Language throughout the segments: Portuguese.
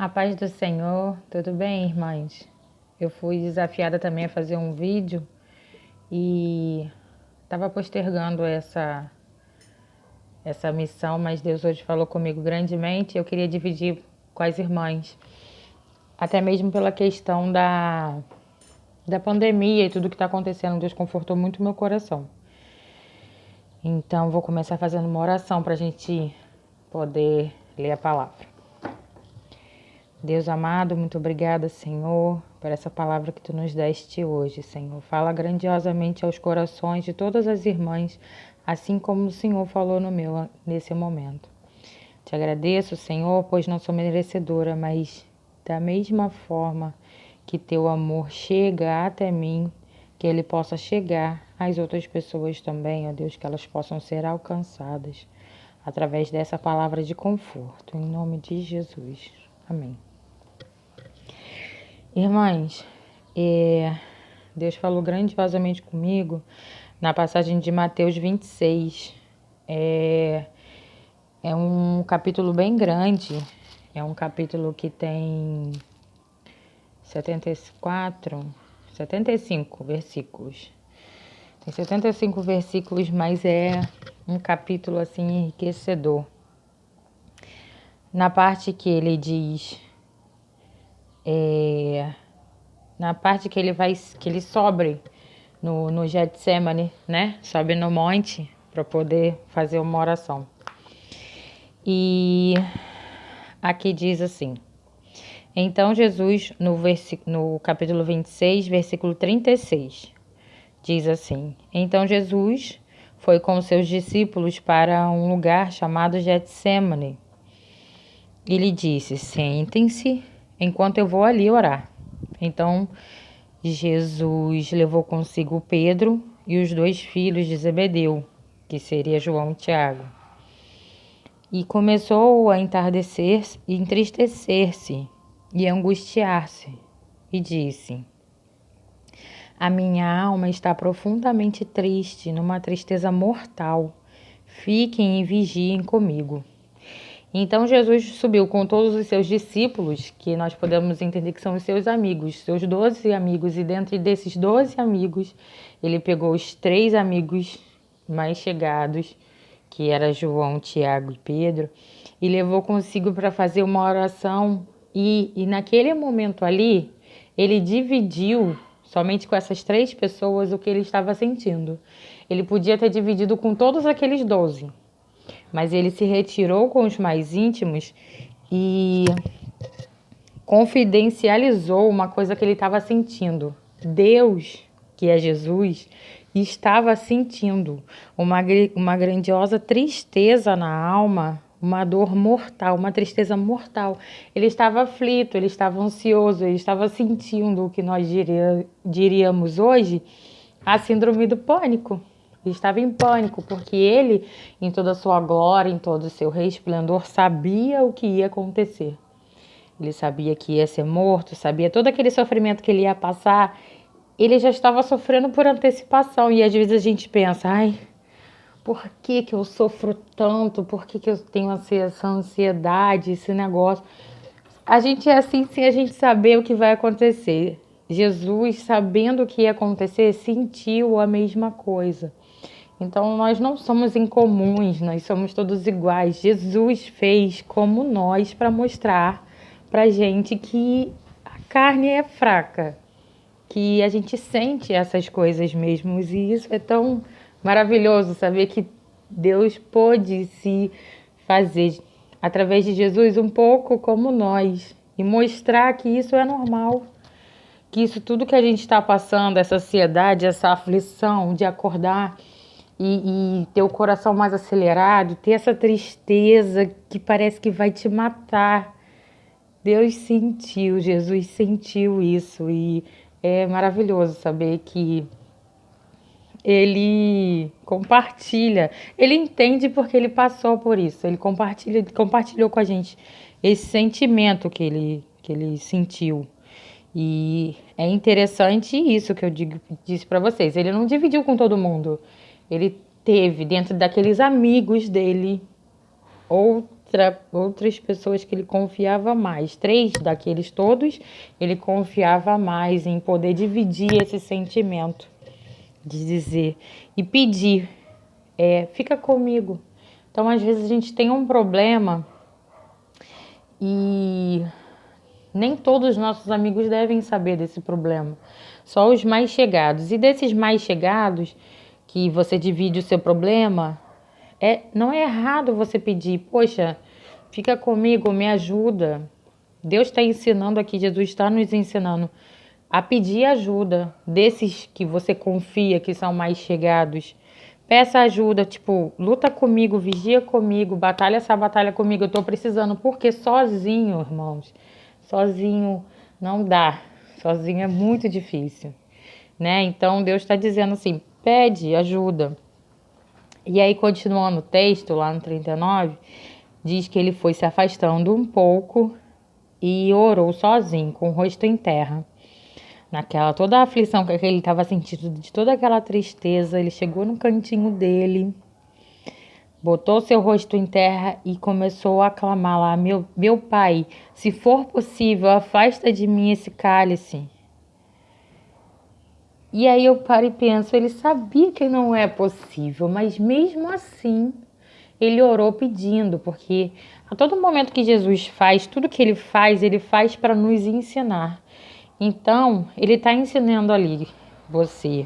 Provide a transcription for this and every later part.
A paz do Senhor, tudo bem, irmãs? Eu fui desafiada também a fazer um vídeo e estava postergando essa missão, mas Deus hoje falou comigo grandemente. Eu queria dividir com as irmãs, até mesmo pela questão da pandemia e tudo que está acontecendo. Deus confortou muito meu coração. Então, vou começar fazendo uma oração para a gente poder ler a palavra. Deus amado, muito obrigada, Senhor, por essa palavra que Tu nos deste hoje, Senhor. Fala grandiosamente aos corações de todas as irmãs, assim como o Senhor falou no meu nesse momento. Te agradeço, Senhor, pois não sou merecedora, mas da mesma forma que Teu amor chega até mim, que ele possa chegar às outras pessoas também, ó Deus, que elas possam ser alcançadas através dessa palavra de conforto. Em nome de Jesus. Amém. Irmãs, Deus falou grandiosamente comigo na passagem de Mateus 26. É um capítulo bem grande, é um capítulo que tem 75 versículos. Tem 75 versículos, mas é um capítulo assim enriquecedor. Na parte que ele diz... na parte que ele sobe no Getsemane, né? Sobe no monte para poder fazer uma oração. E aqui diz assim: então Jesus, no capítulo 26, versículo 36, diz assim: então Jesus foi com seus discípulos para um lugar chamado Getsemane. Ele disse: sentem-se enquanto eu vou ali orar. Então, Jesus levou consigo Pedro e os 2 filhos de Zebedeu, que seria João e Tiago. E começou a entardecer e entristecer-se e angustiar-se. E disse: a minha alma está profundamente triste, numa tristeza mortal. Fiquem e vigiem comigo. Então Jesus subiu com todos os seus discípulos, que nós podemos entender que são os seus amigos, seus 12 amigos, e dentre desses 12 amigos, ele pegou os 3 amigos mais chegados, que eram João, Tiago e Pedro, e levou consigo para fazer uma oração, e naquele momento ali, ele dividiu somente com essas 3 pessoas o que ele estava sentindo. Ele podia ter dividido com todos aqueles 12, mas ele se retirou com os mais íntimos e confidencializou uma coisa que ele estava sentindo. Deus, que é Jesus, estava sentindo uma grandiosa tristeza na alma, uma dor mortal, uma tristeza mortal. Ele estava aflito, ele estava ansioso, ele estava sentindo o que nós diríamos hoje a síndrome do pânico. Ele estava em pânico, porque ele, em toda a sua glória, em todo o seu resplendor, sabia o que ia acontecer. Ele sabia que ia ser morto, sabia todo aquele sofrimento que ele ia passar. Ele já estava sofrendo por antecipação. E às vezes a gente pensa, ai, por que eu sofro tanto? Por que eu tenho essa ansiedade, esse negócio? A gente é assim sem a gente saber o que vai acontecer. Jesus, sabendo o que ia acontecer, sentiu a mesma coisa. Então, nós não somos incomuns, nós somos todos iguais. Jesus fez como nós para mostrar para a gente que a carne é fraca, que a gente sente essas coisas mesmo. E isso é tão maravilhoso, saber que Deus pôde se fazer, através de Jesus, um pouco como nós. E mostrar que isso é normal. Que isso tudo que a gente está passando, essa ansiedade, essa aflição de acordar e ter o coração mais acelerado, ter essa tristeza que parece que vai te matar. Deus sentiu, Jesus sentiu isso e é maravilhoso saber que ele compartilha, ele entende porque ele passou por isso, ele compartilhou com a gente esse sentimento que ele sentiu. E é interessante isso que eu disse para vocês, ele não dividiu com todo mundo. Ele teve dentro daqueles amigos dele, ou outras pessoas que ele confiava mais. 3 daqueles todos, ele confiava mais em poder dividir esse sentimento, de dizer e pedir, fica comigo. Então, às vezes a gente tem um problema e nem todos os nossos amigos devem saber desse problema, só os mais chegados. E desses mais chegados, que você divide o seu problema, não é errado você pedir, poxa, fica comigo, me ajuda. Deus está ensinando aqui, Jesus está nos ensinando a pedir ajuda desses que você confia, que são mais chegados. Peça ajuda, tipo, luta comigo, vigia comigo, batalha essa batalha comigo, eu tô precisando, porque sozinho, irmãos, sozinho não dá, sozinho é muito difícil, né? Então Deus está dizendo assim, pede ajuda. E aí, continuando o texto, lá no 39, diz que ele foi se afastando um pouco e orou sozinho, com o rosto em terra. Naquela toda a aflição que ele estava sentindo, de toda aquela tristeza, ele chegou no cantinho dele, botou seu rosto em terra e começou a clamar lá, meu pai, se for possível, afasta de mim esse cálice. E aí eu paro e penso, ele sabia que não é possível, mas mesmo assim, ele orou pedindo, porque a todo momento que Jesus faz, tudo que ele faz para nos ensinar. Então, ele está ensinando ali, você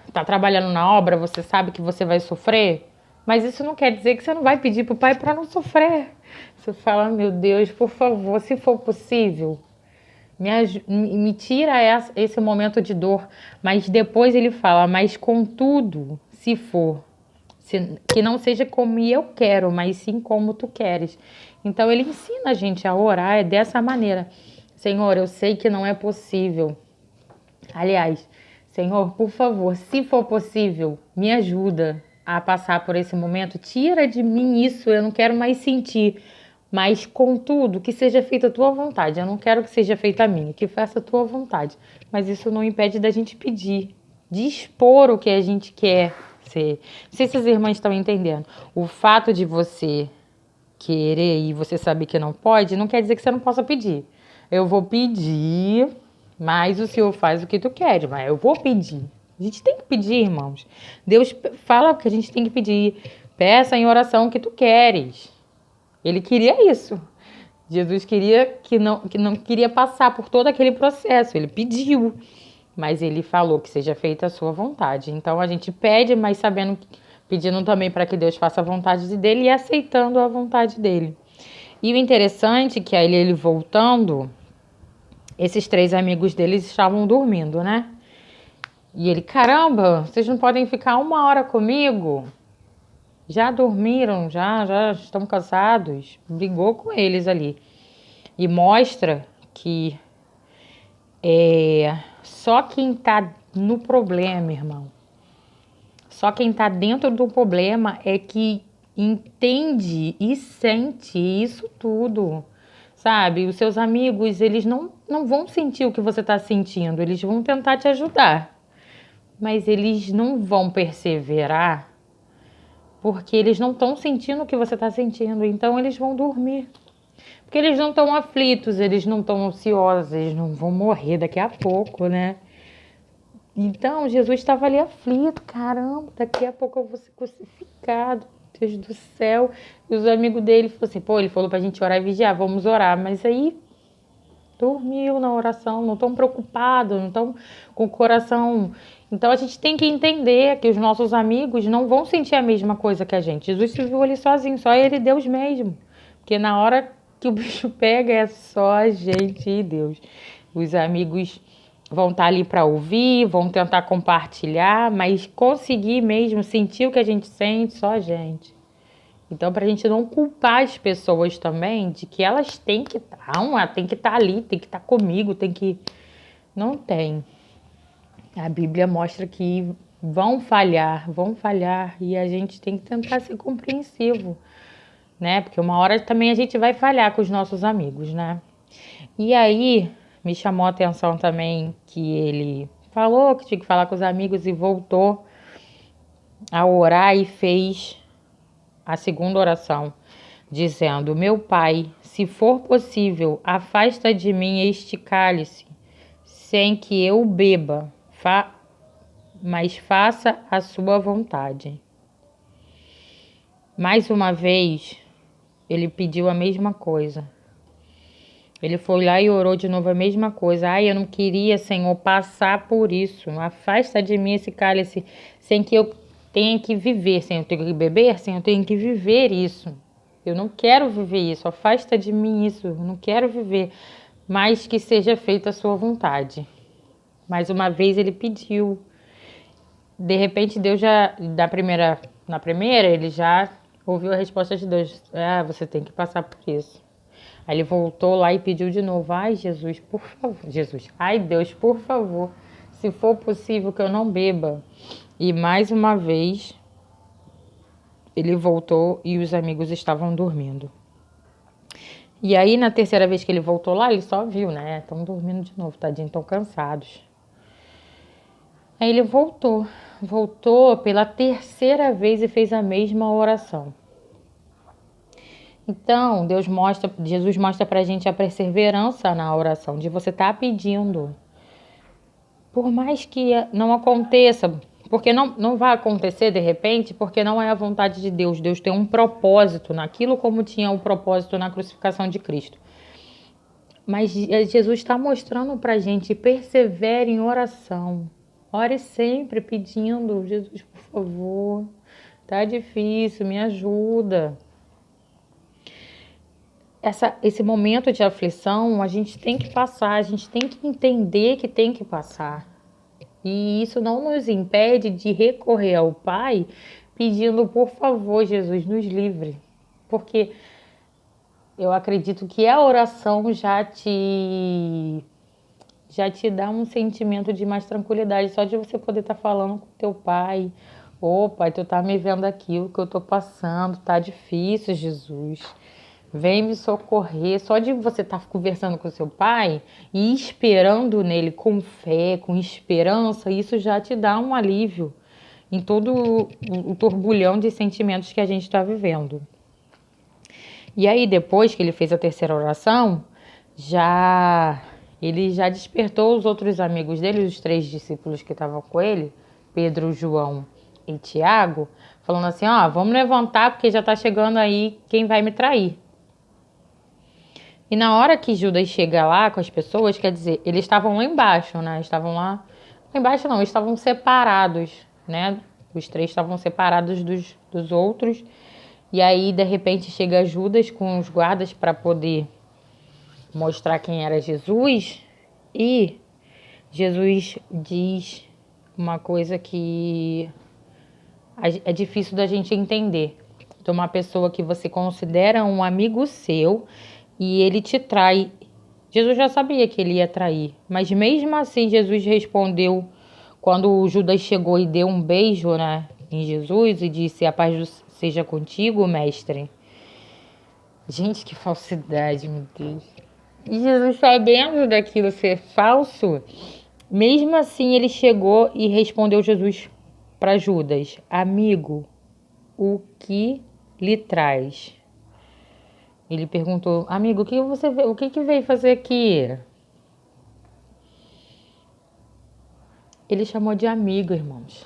está trabalhando na obra, você sabe que você vai sofrer, mas isso não quer dizer que você não vai pedir para o Pai para não sofrer. Você fala, meu Deus, por favor, se for possível, me tira esse momento de dor. Mas depois ele fala, mas contudo, se for, que não seja como eu quero, mas sim como tu queres. Então ele ensina a gente a orar dessa maneira. Senhor, eu sei que não é possível. Aliás, Senhor, por favor, se for possível, me ajuda a passar por esse momento. Tira de mim isso, eu não quero mais sentir. Mas, contudo, que seja feita a tua vontade. Eu não quero que seja feita a minha, que faça a tua vontade. Mas isso não impede da gente pedir, de expor o que a gente quer ser. Não sei se as irmãs estão entendendo. O fato de você querer e você saber que não pode, não quer dizer que você não possa pedir. Eu vou pedir, mas o Senhor faz o que tu queres, mas eu vou pedir. A gente tem que pedir, irmãos. Deus fala que a gente tem que pedir. Peça em oração o que tu queres. Ele queria isso. Jesus queria que não queria passar por todo aquele processo. Ele pediu, mas ele falou que seja feita a sua vontade. Então a gente pede, mas pedindo também para que Deus faça a vontade dele e aceitando a vontade dele. E o interessante é que aí ele voltando, esses 3 amigos deles estavam dormindo, né? E ele, caramba, vocês não podem ficar 1 hora comigo? Já dormiram, já estão cansados. Brigou com eles ali. E mostra que só quem está no problema, irmão, só quem está dentro do problema é que entende e sente isso tudo, sabe? Os seus amigos, eles não vão sentir o que você está sentindo, eles vão tentar te ajudar, mas eles não vão perseverar porque eles não estão sentindo o que você está sentindo, então eles vão dormir. Porque eles não estão aflitos, eles não estão ansiosos, eles não vão morrer daqui a pouco, né? Então, Jesus estava ali aflito, caramba, daqui a pouco eu vou ser crucificado, Deus do céu. E os amigos dele falaram assim, ele falou pra gente orar e vigiar, vamos orar. Mas aí, dormiu na oração, não estão preocupados, não estão com o coração. Então, a gente tem que entender que os nossos amigos não vão sentir a mesma coisa que a gente. Jesus se viu ali sozinho, só ele e Deus mesmo. Porque na hora que o bicho pega é só a gente e Deus. Os amigos vão estar ali para ouvir, vão tentar compartilhar, mas conseguir mesmo sentir o que a gente sente, só a gente. Então, para a gente não culpar as pessoas também de que elas têm que estar, tem que estar ali, tem que estar comigo, tem que... Não tem. A Bíblia mostra que vão falhar, e a gente tem que tentar ser compreensivo, né? Porque uma hora também a gente vai falhar com os nossos amigos, né? E aí, me chamou a atenção também que ele falou que tinha que falar com os amigos e voltou a orar e fez a segunda oração. dizendo: Meu Pai, se for possível, afasta de mim este cálice, sem que eu beba, mas faça a sua vontade. Mais uma vez, ele pediu a mesma coisa. Ele foi lá e orou de novo a mesma coisa. Ai, eu não queria, Senhor, passar por isso. Afasta de mim esse cálice, sem que eu tenha que viver, sem eu ter que beber, sem eu ter que viver isso. Eu não quero viver isso. Afasta de mim isso. Eu não quero viver, mas que seja feita a sua vontade. Mais uma vez ele pediu. De repente Deus já, na primeira, ele já ouviu a resposta de Deus. Ah, você tem que passar por isso. Aí ele voltou lá e pediu de novo. Ai, Jesus, por favor. Jesus, ai, Deus, por favor. Se for possível que eu não beba. E mais uma vez, ele voltou e os amigos estavam dormindo. E aí, na terceira vez que ele voltou lá, ele só viu, né? Estão dormindo de novo, tadinho, estão cansados. Aí ele voltou pela terceira vez e fez a mesma oração. Então, Jesus mostra pra gente a perseverança na oração, de você estar pedindo. Por mais que não aconteça, porque não vai acontecer de repente, porque não é a vontade de Deus. Deus tem um propósito naquilo, como tinha o propósito na crucificação de Cristo. Mas Jesus está mostrando pra gente, persevere em oração. Ore sempre pedindo, Jesus, por favor, tá difícil, me ajuda. Esse momento de aflição, a gente tem que passar, a gente tem que entender que tem que passar. E isso não nos impede de recorrer ao Pai pedindo, por favor, Jesus, nos livre. Porque eu acredito que a oração já te dá um sentimento de mais tranquilidade, só de você poder estar falando com teu Pai. Ô, Pai, tu tá me vendo aquilo que eu tô passando, tá difícil, Jesus. Vem me socorrer. Só de você estar conversando com seu pai e esperando nele com fé, com esperança, isso já te dá um alívio em todo o turbulhão de sentimentos que a gente está vivendo. E aí, depois que ele fez a terceira oração, ele já despertou os outros amigos dele, os 3 discípulos que estavam com ele, Pedro, João e Tiago, falando assim: vamos levantar porque já está chegando aí quem vai me trair. E na hora que Judas chega lá com as pessoas, quer dizer, eles estavam lá embaixo, né? Estavam lá embaixo não, eles estavam separados, né? Os 3 estavam separados dos outros. E aí, de repente, chega Judas com os guardas para poder mostrar quem era Jesus. E Jesus diz uma coisa que é difícil da gente entender. De uma pessoa que você considera um amigo seu e ele te trai. Jesus já sabia que ele ia trair, mas mesmo assim Jesus respondeu quando o Judas chegou e deu um beijo, né, em Jesus e disse: a paz seja contigo, mestre. Gente, que falsidade, meu Deus. E Jesus, sabendo daquilo ser falso, mesmo assim ele chegou e respondeu Jesus para Judas: amigo, o que lhe traz? Ele perguntou: amigo, o que veio fazer aqui? Ele chamou de amigo, irmãos.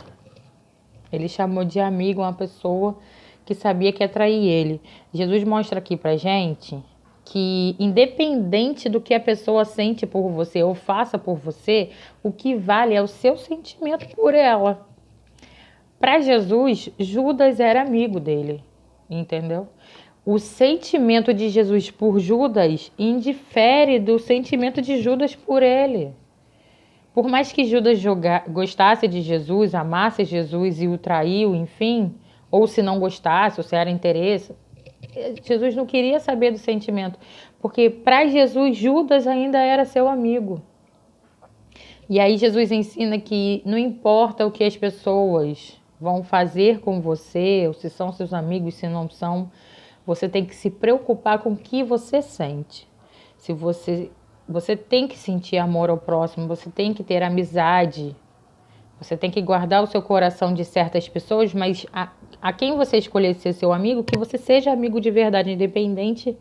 Ele chamou de amigo uma pessoa que sabia que ia trair ele. Jesus mostra aqui pra gente que, independente do que a pessoa sente por você ou faça por você, o que vale é o seu sentimento por ela. Para Jesus, Judas era amigo dele, entendeu? O sentimento de Jesus por Judas indifere do sentimento de Judas por ele. Por mais que Judas gostasse de Jesus, amasse Jesus e o traiu, enfim, ou se não gostasse, ou se era interesse, Jesus não queria saber do sentimento, porque para Jesus, Judas ainda era seu amigo. E aí Jesus ensina que não importa o que as pessoas vão fazer com você, ou se são seus amigos, se não são, você tem que se preocupar com o que você sente. Se você tem que sentir amor ao próximo, você tem que ter amizade, Você tem que guardar o seu coração de certas pessoas, mas a quem você escolher ser seu amigo, que você seja amigo de verdade, independente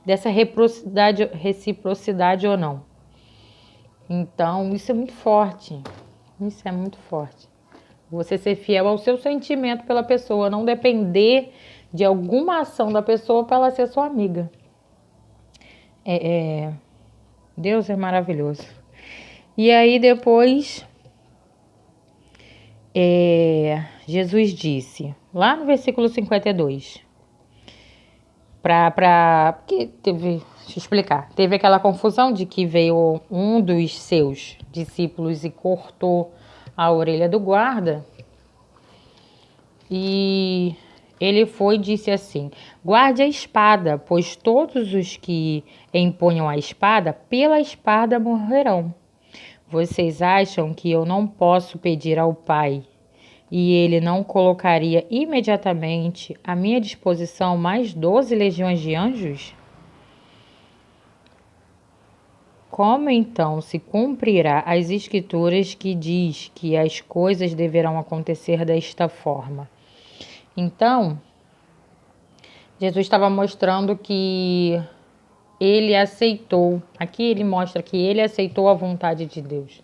dessa reciprocidade ou não. Então, isso é muito forte. Isso é muito forte. Você ser fiel ao seu sentimento pela pessoa, não depender de alguma ação da pessoa para ela ser sua amiga. Deus é maravilhoso. E aí depois, Jesus disse, lá no versículo 52, porque deixa eu explicar, teve aquela confusão de que veio um dos seus discípulos e cortou a orelha do guarda, e ele foi e disse assim, guarde a espada, pois todos os que empunham a espada, pela espada morrerão. Vocês acham que eu não posso pedir ao Pai e ele não colocaria imediatamente à minha disposição mais 12 legiões de anjos? Como então se cumprirá as escrituras que diz que as coisas deverão acontecer desta forma? Então, Jesus estava mostrando que ele aceitou, aqui ele mostra que ele aceitou a vontade de Deus.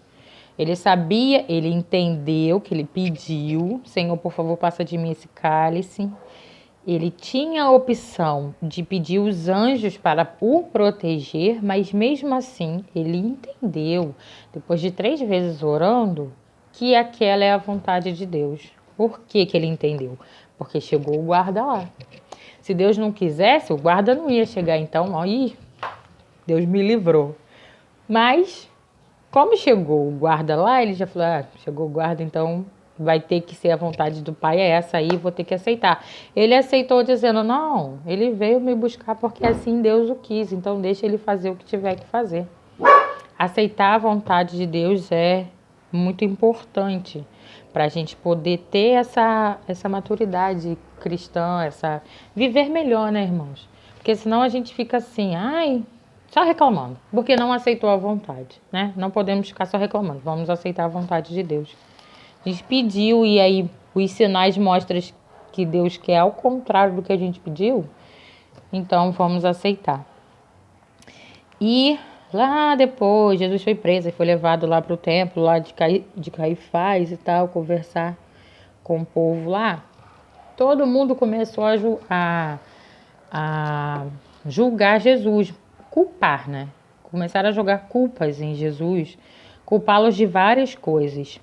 Ele sabia, ele entendeu que ele pediu, Senhor, por favor, passa de mim esse cálice. Ele tinha a opção de pedir os anjos para o proteger, mas mesmo assim ele entendeu, depois de 3 vezes orando, que aquela é a vontade de Deus. Por que que ele entendeu? Porque chegou o guarda lá. Se Deus não quisesse, o guarda não ia chegar. Então, aí Deus me livrou. Mas, como chegou o guarda lá, ele já falou, chegou o guarda, então vai ter que ser a vontade do Pai, é essa aí, vou ter que aceitar. Ele aceitou dizendo, não, ele veio me buscar porque assim Deus o quis, então deixa ele fazer o que tiver que fazer. Aceitar a vontade de Deus é muito importante para a gente poder ter essa maturidade cristã, viver melhor, né, irmãos? Porque senão a gente fica assim, só reclamando, porque não aceitou a vontade, né? Não podemos ficar só reclamando, vamos aceitar a vontade de Deus. A gente pediu e aí os sinais mostram que Deus quer ao contrário do que a gente pediu, então vamos aceitar. E lá depois, Jesus foi preso e foi levado lá para o templo lá de Caifás e tal, conversar com o povo lá. Todo mundo começou a julgar Jesus, culpar, né? Começaram a jogar culpas em Jesus, culpá-los de várias coisas.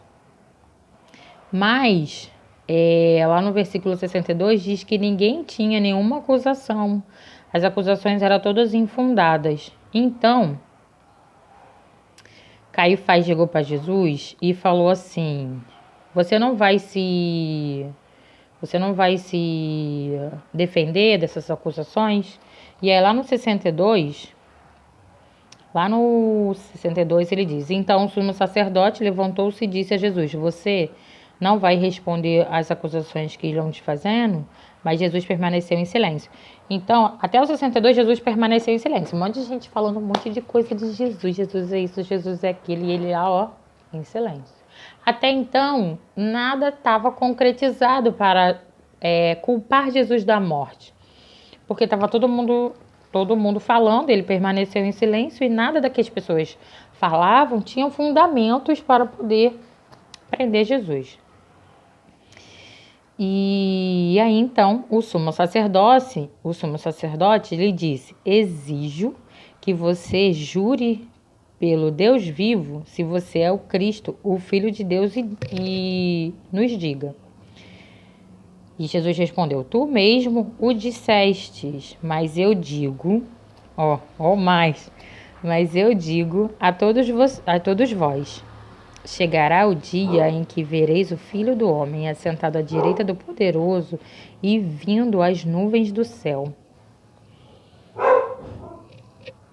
Mas, lá no versículo 62 diz que ninguém tinha nenhuma acusação. As acusações eram todas infundadas. Então, Caifás chegou para Jesus e falou assim, você não vai se defender dessas acusações? E aí lá no 62 ele diz, então o sumo sacerdote levantou-se e disse a Jesus, você não vai responder às acusações que irão te fazendo? Mas Jesus permaneceu em silêncio. Então, até o 62, Jesus permaneceu em silêncio. Um monte de gente falando um monte de coisa de Jesus. Jesus é isso, Jesus é aquilo. E ele lá, em silêncio. Até então, nada estava concretizado para culpar Jesus da morte. Porque estava todo mundo falando, ele permaneceu em silêncio e nada da que as pessoas falavam tinham fundamentos para poder prender Jesus. E aí então o sumo sacerdote lhe disse, exijo que você jure pelo Deus vivo se você é o Cristo, o Filho de Deus e nos diga. E Jesus respondeu, tu mesmo o dissestes, mas eu digo, mas eu digo a todos vós, chegará o dia em que vereis o Filho do Homem assentado à direita do Poderoso e vindo às nuvens do céu.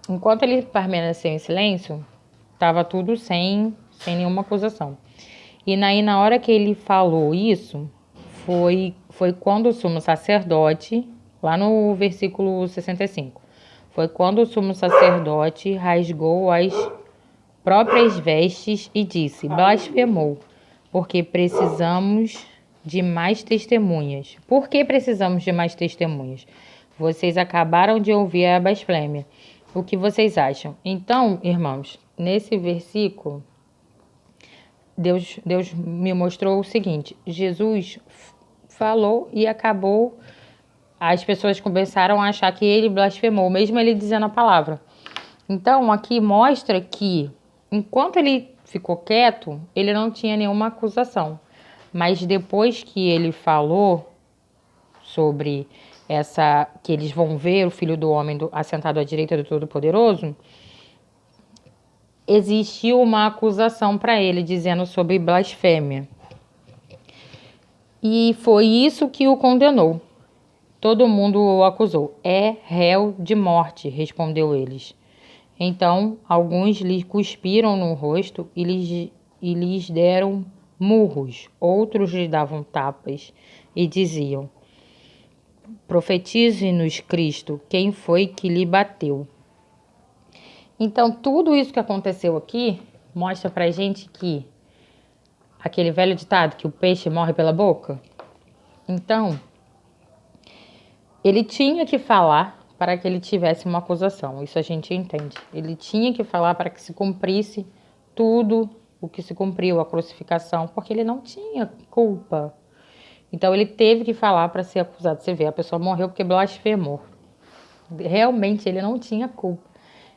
Enquanto ele permaneceu em silêncio, estava tudo sem nenhuma acusação. E aí, na hora que ele falou isso, foi quando o sumo sacerdote, lá no versículo 65, foi quando o sumo sacerdote rasgou as próprias vestes e disse, blasfemou. porque precisamos de mais testemunhas. Por que precisamos de mais testemunhas? Vocês acabaram de ouvir a blasfêmia. O que vocês acham? Então, irmãos, nesse versículo, Deus me mostrou o seguinte: Jesus falou e acabou. As pessoas começaram a achar que ele blasfemou, mesmo ele dizendo a palavra. Então, aqui mostra que, enquanto ele ficou quieto, ele não tinha nenhuma acusação. Mas depois que ele falou sobre que eles vão ver o Filho do Homem assentado à direita do Todo-Poderoso, existiu uma acusação para ele, dizendo sobre blasfêmia. E foi isso que o condenou. Todo mundo o acusou. É réu de morte, respondeu eles. Então, alguns lhe cuspiram no rosto e lhes deram murros. Outros lhe davam tapas e diziam: profetize-nos, Cristo, quem foi que lhe bateu? Então, tudo isso que aconteceu aqui mostra pra gente que aquele velho ditado que o peixe morre pela boca. Então, ele tinha que falar para que ele tivesse uma acusação. Isso a gente entende. Ele tinha que falar para que se cumprisse tudo o que se cumpriu, a crucificação, porque ele não tinha culpa. Então, ele teve que falar para ser acusado. Você vê, a pessoa morreu porque blasfemou. Realmente, ele não tinha culpa.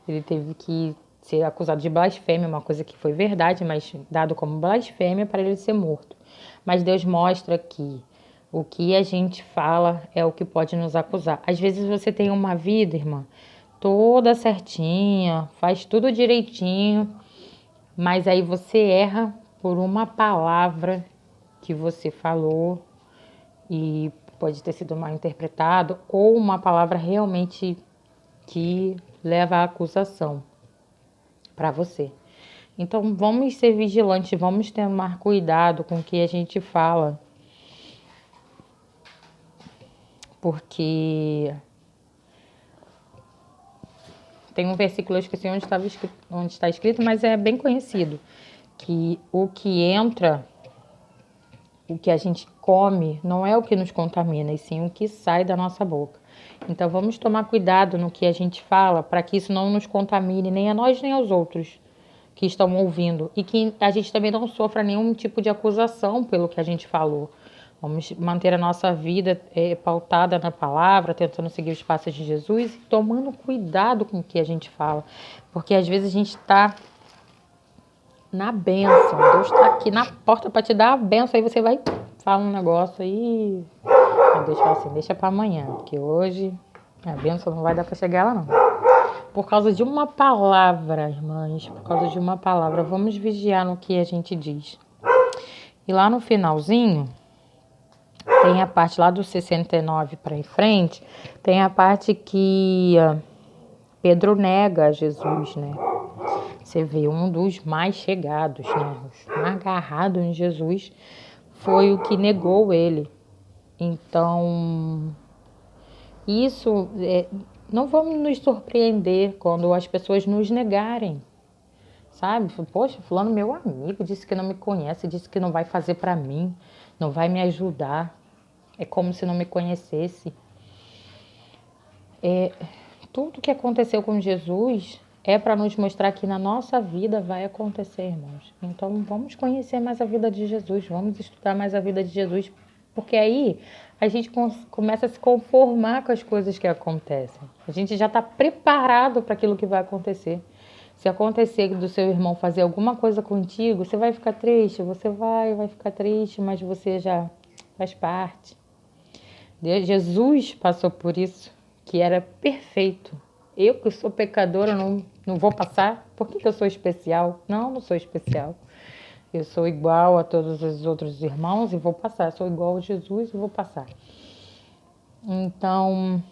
Ele teve que ser acusado de blasfêmia, uma coisa que foi verdade, mas dado como blasfêmia para ele ser morto. Mas Deus mostra que o que a gente fala é o que pode nos acusar. Às vezes você tem uma vida, irmã, toda certinha, faz tudo direitinho, mas aí você erra por uma palavra que você falou e pode ter sido mal interpretado, ou uma palavra realmente que leva à acusação para você. Então, vamos ser vigilantes, vamos tomar cuidado com o que a gente fala, porque tem um versículo, eu esqueci onde está escrito, mas é bem conhecido, que o que entra, o que a gente come, não é o que nos contamina, e sim o que sai da nossa boca. Então, vamos tomar cuidado no que a gente fala, para que isso não nos contamine, nem a nós, nem aos outros que estão ouvindo. E que a gente também não sofra nenhum tipo de acusação pelo que a gente falou. Vamos manter a nossa vida pautada na palavra, tentando seguir os passos de Jesus e tomando cuidado com o que a gente fala. Porque às vezes a gente está na bênção. Deus está aqui na porta para te dar a bênção. Aí você vai falar um negócio aí. Deus fala assim, deixa para amanhã, porque hoje a bênção não vai dar para chegar lá não. Por causa de uma palavra, irmãs, por causa de uma palavra, vamos vigiar no que a gente diz. E lá no finalzinho, tem a parte lá do 69 para em frente, tem a parte que Pedro nega a Jesus, né? Você vê, um dos mais chegados, né? Os mais agarrados em Jesus, foi o que negou ele. Então, isso, não vamos nos surpreender quando as pessoas nos negarem, sabe? Poxa, fulano meu amigo, disse que não me conhece, disse que não vai fazer para mim, não vai me ajudar. É como se não me conhecesse. Tudo que aconteceu com Jesus é para nos mostrar que na nossa vida vai acontecer, irmãos. Então, vamos conhecer mais a vida de Jesus, vamos estudar mais a vida de Jesus, porque aí a gente começa a se conformar com as coisas que acontecem. A gente já está preparado para aquilo que vai acontecer. Se acontecer do seu irmão fazer alguma coisa contigo, você vai ficar triste, você vai ficar triste, mas você já faz parte. Jesus passou por isso, que era perfeito. Eu que sou pecadora não vou passar? Por que eu sou especial? Não sou especial. Eu sou igual a todos os outros irmãos e vou passar. Sou igual a Jesus e vou passar. Então,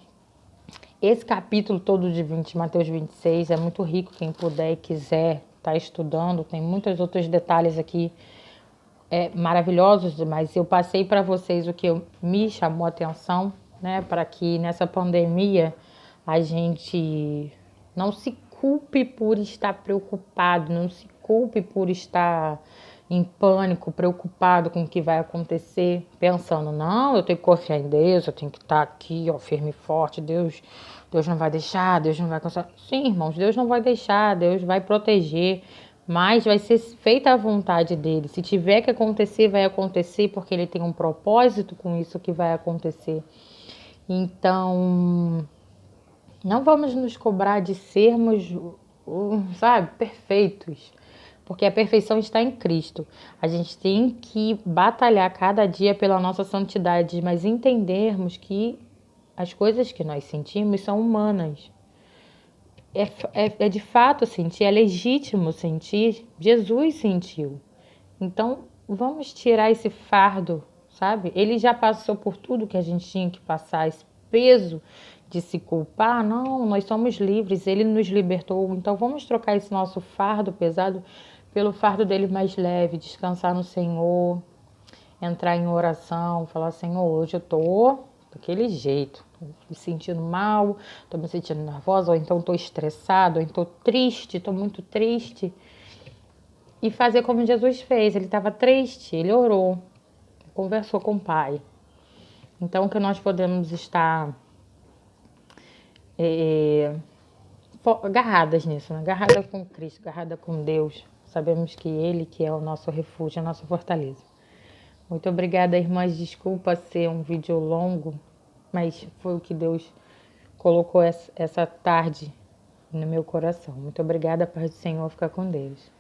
esse capítulo todo de Mateus 26 é muito rico. Quem puder e quiser estar estudando, tem muitos outros detalhes aqui maravilhosos, mas eu passei para vocês o que me chamou a atenção, né? Para que nessa pandemia a gente não se culpe por estar preocupado, não se culpe por estar em pânico, preocupado com o que vai acontecer, pensando, não, eu tenho que confiar em Deus, eu tenho que estar aqui, ó, firme e forte, Deus não vai deixar, Deus não vai cansar. Sim, irmãos, Deus não vai deixar, Deus vai proteger, mas vai ser feita a vontade dele. Se tiver que acontecer, vai acontecer, porque ele tem um propósito com isso que vai acontecer. Então, não vamos nos cobrar de sermos, sabe, perfeitos, porque a perfeição está em Cristo. A gente tem que batalhar cada dia pela nossa santidade, mas entendermos que as coisas que nós sentimos são humanas. É de fato sentir, é legítimo sentir. Jesus sentiu. Então, vamos tirar esse fardo, sabe? Ele já passou por tudo que a gente tinha que passar, esse peso de se culpar. Não, nós somos livres, ele nos libertou. Então, vamos trocar esse nosso fardo pesado pelo fardo dele mais leve, descansar no Senhor, entrar em oração, falar: Senhor, hoje eu tô daquele jeito, tô me sentindo mal, tô me sentindo nervosa, ou então tô estressado, ou então tô triste, tô muito triste. E fazer como Jesus fez, ele estava triste, ele orou, conversou com o Pai. Então, que nós podemos estar agarradas nisso, né? Agarrada com Cristo, agarrada com Deus. Sabemos que Ele que é o nosso refúgio, a nossa fortaleza. Muito obrigada, irmãs. Desculpa ser um vídeo longo, mas foi o que Deus colocou essa tarde no meu coração. Muito obrigada, Pai do Senhor. Fica com Deus.